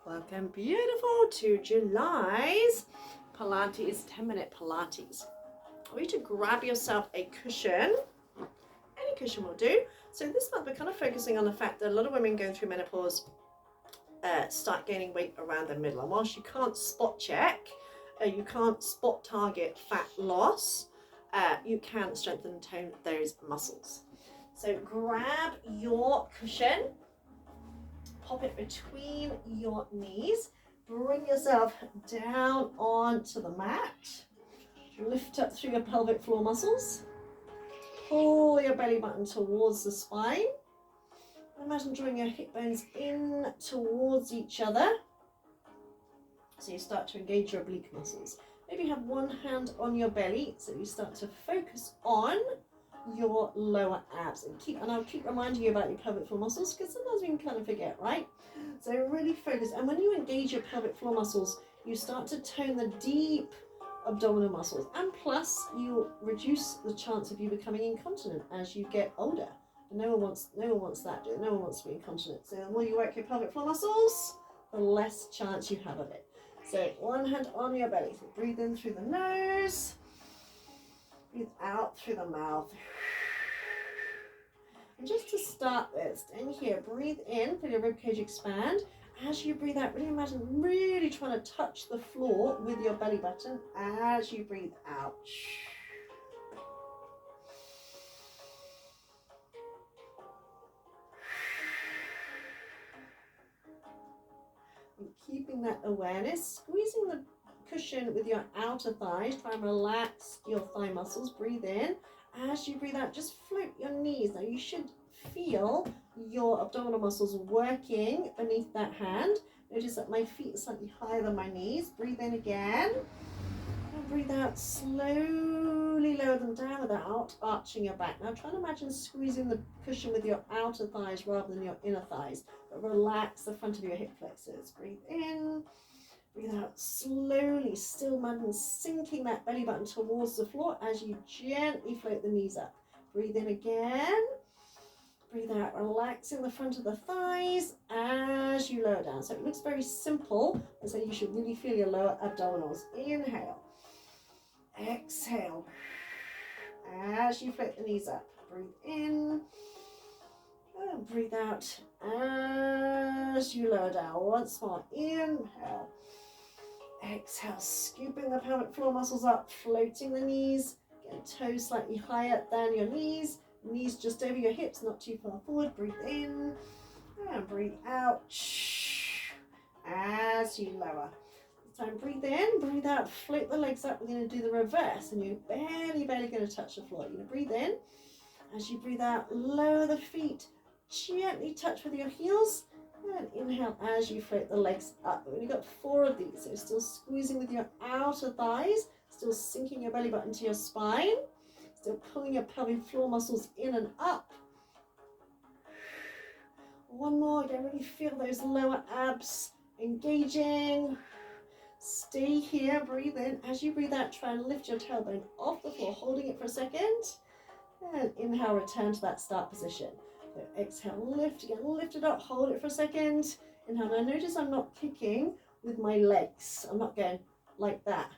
Welcome, beautiful, to July's Pilates 10-minute Pilates. I want you to grab yourself a cushion. Any cushion will do. So this month we're kind of focusing on the fact that a lot of women going through menopause start gaining weight around the middle. And whilst you can't spot check, you can't spot target fat loss, you can strengthen and tone those muscles. So grab your cushion. Pop it between your knees. Bring yourself down onto the mat. Lift up through your pelvic floor muscles. Pull your belly button towards the spine. Imagine drawing your hip bones in towards each other. So you start to engage your oblique muscles. Maybe have one hand on your belly so you start to focus on your lower abs, and I'll keep reminding you about your pelvic floor muscles because sometimes we can kind of forget, right? So really focus, and when you engage your pelvic floor muscles, you start to tone the deep abdominal muscles, and plus you reduce the chance of you becoming incontinent as you get older. And no one wants that, do they? No one wants to be incontinent. So the more you work your pelvic floor muscles, the less chance you have of it. So one hand on your belly. So breathe in through the nose. Breathe out through the mouth. And just to start with, staying here, breathe in, feel your ribcage expand. As you breathe out, really imagine really trying to touch the floor with your belly button as you breathe out. And keeping that awareness, squeezing the cushion with your outer thighs. Try and relax your thigh muscles. Breathe in. As you breathe out, just float your knees. Now you should feel your abdominal muscles working beneath that hand. Notice that my feet are slightly higher than my knees. Breathe in again. And breathe out. Slowly lower them down without arching your back. Now try and imagine squeezing the cushion with your outer thighs rather than your inner thighs. But relax the front of your hip flexors. Breathe in. Breathe out slowly, still sinking that belly button towards the floor as you gently float the knees up. Breathe in again. Breathe out, relaxing the front of the thighs as you lower down. So it looks very simple, and so you should really feel your lower abdominals. Inhale. Exhale. As you float the knees up. Breathe in. And breathe out as you lower down. Once more. Inhale. Exhale, scooping the pelvic floor muscles up, floating the knees, getting toes slightly higher than your knees just over your hips, not too far forward. Breathe in and breathe out as you lower. This time breathe in, breathe out, float the legs up. We're going to do the reverse, and you're barely going to touch the floor. You're going to breathe in. As you breathe out, lower the feet, gently touch with your heels. And inhale as you float the legs up. We've only got 4 of these, so still squeezing with your outer thighs, still sinking your belly button to your spine, still pulling your pelvic floor muscles in and up. One more, again, really feel those lower abs engaging. Stay here, breathe in. As you breathe out, try and lift your tailbone off the floor, holding it for a second. And inhale, return to that start position. So exhale, lift again, lift it up, hold it for a second. Inhale. Now notice I'm not kicking with my legs. I'm not going like that.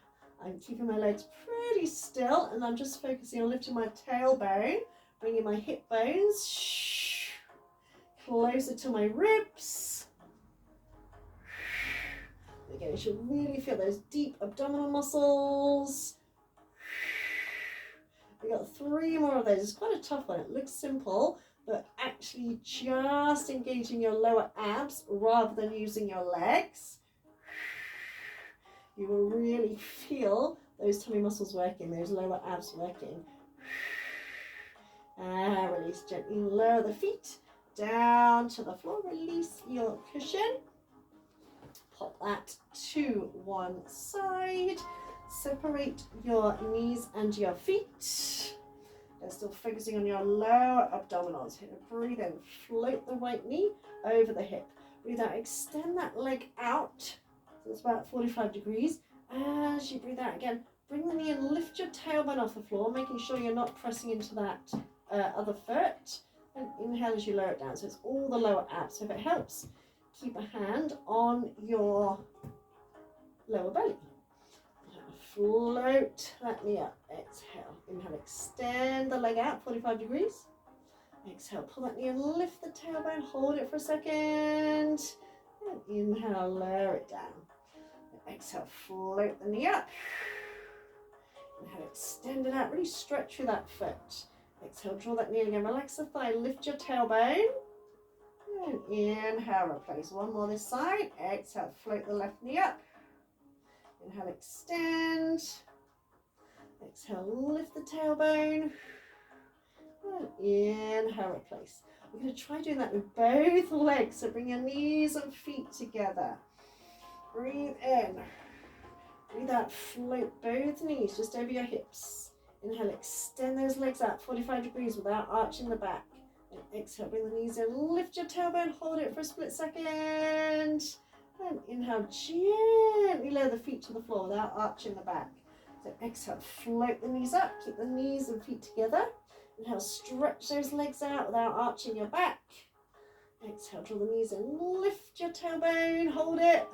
I'm keeping my legs pretty still, and I'm just focusing on lifting my tailbone, bringing my hip bones closer to my ribs. Again, you should really feel those deep abdominal muscles. We got 3 more of those. It's quite a tough one. It looks simple, but actually just engaging your lower abs rather than using your legs. You will really feel those tummy muscles working, those lower abs working. And release gently, lower the feet down to the floor. Release your cushion. Pop that to one side. Separate your knees and your feet. And still focusing on your lower abdominals. Here, breathe in, float the right knee over the hip. Breathe out, extend that leg out. So it's about 45 degrees. As you breathe out again, bring the knee and lift your tailbone off the floor, making sure you're not pressing into that other foot. And inhale as you lower it down. So it's all the lower abs. So if it helps, keep a hand on your lower belly. Float that knee up. Exhale. Inhale, extend the leg out 45 degrees. Exhale, pull that knee and lift the tailbone. Hold it for a second. And inhale, lower it down. Exhale, float the knee up. Inhale, extend it out. Really stretch through that foot. Exhale, draw that knee again. Relax the thigh. Lift your tailbone. And inhale, replace. One more this side. Exhale, float the left knee up. Inhale, extend. Exhale, lift the tailbone. And inhale, replace. We're going to try doing that with both legs. So bring your knees and feet together. Breathe in. Breathe out. Float both knees just over your hips. Inhale, extend those legs out 45 degrees without arching the back. And exhale, bring the knees in. Lift your tailbone. Hold it for a split second. And inhale, gently lower the feet to the floor without arching the back. So exhale, float the knees up. Keep the knees and feet together. Inhale, stretch those legs out without arching your back. Exhale, draw the knees in. Lift your tailbone. Hold it.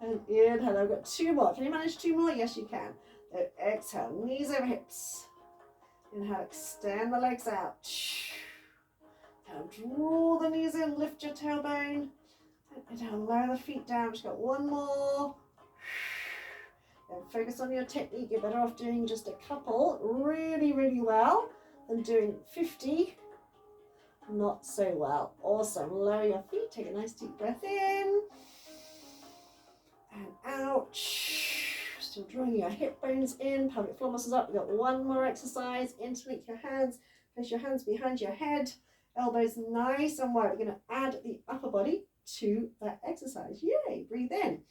And inhale. I've got two more. Can you manage two more? Yes, you can. So exhale, knees over hips. Inhale, extend the legs out. Now draw the knees in. Lift your tailbone. Inhale, lower the feet down. Just got one more. And focus on your technique. You're better off doing just a couple really, really well than doing 50 not so well. Awesome. Lower your feet. Take a nice deep breath in and out. Still drawing your hip bones in. Pelvic floor muscles up. We've got one more exercise. Interlink your hands. Place your hands behind your head. Elbows nice and wide. We're going to add the upper body to that exercise. Yay. Breathe in.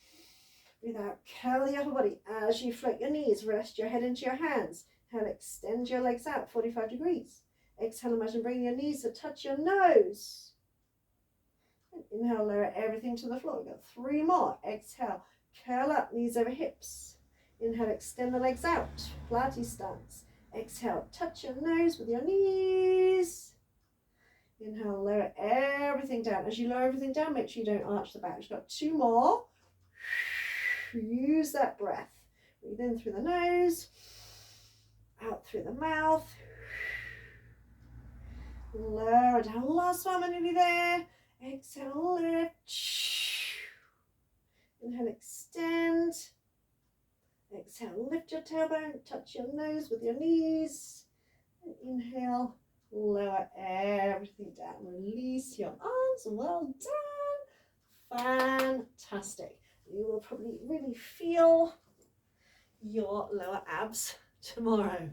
Breathe out. Curl the upper body as you float your knees. Rest your head into your hands. Inhale, extend your legs out 45 degrees. Exhale, imagine bringing your knees to touch your nose. And inhale, lower everything to the floor. We've got three more. Exhale, curl up, knees over hips. Inhale, extend the legs out. Pilates stance. Exhale, touch your nose with your knees. Inhale, lower everything down. As you lower everything down, make sure you don't arch the back. We've got two more. Use that breath. Breathe in through the nose, out through the mouth. Lower down. Last one, we're nearly there. Exhale, lift. Inhale, extend. Exhale, lift your tailbone. Touch your nose with your knees. And inhale, lower everything down. Release your arms. Well done. Fantastic. You will probably really feel your lower abs tomorrow.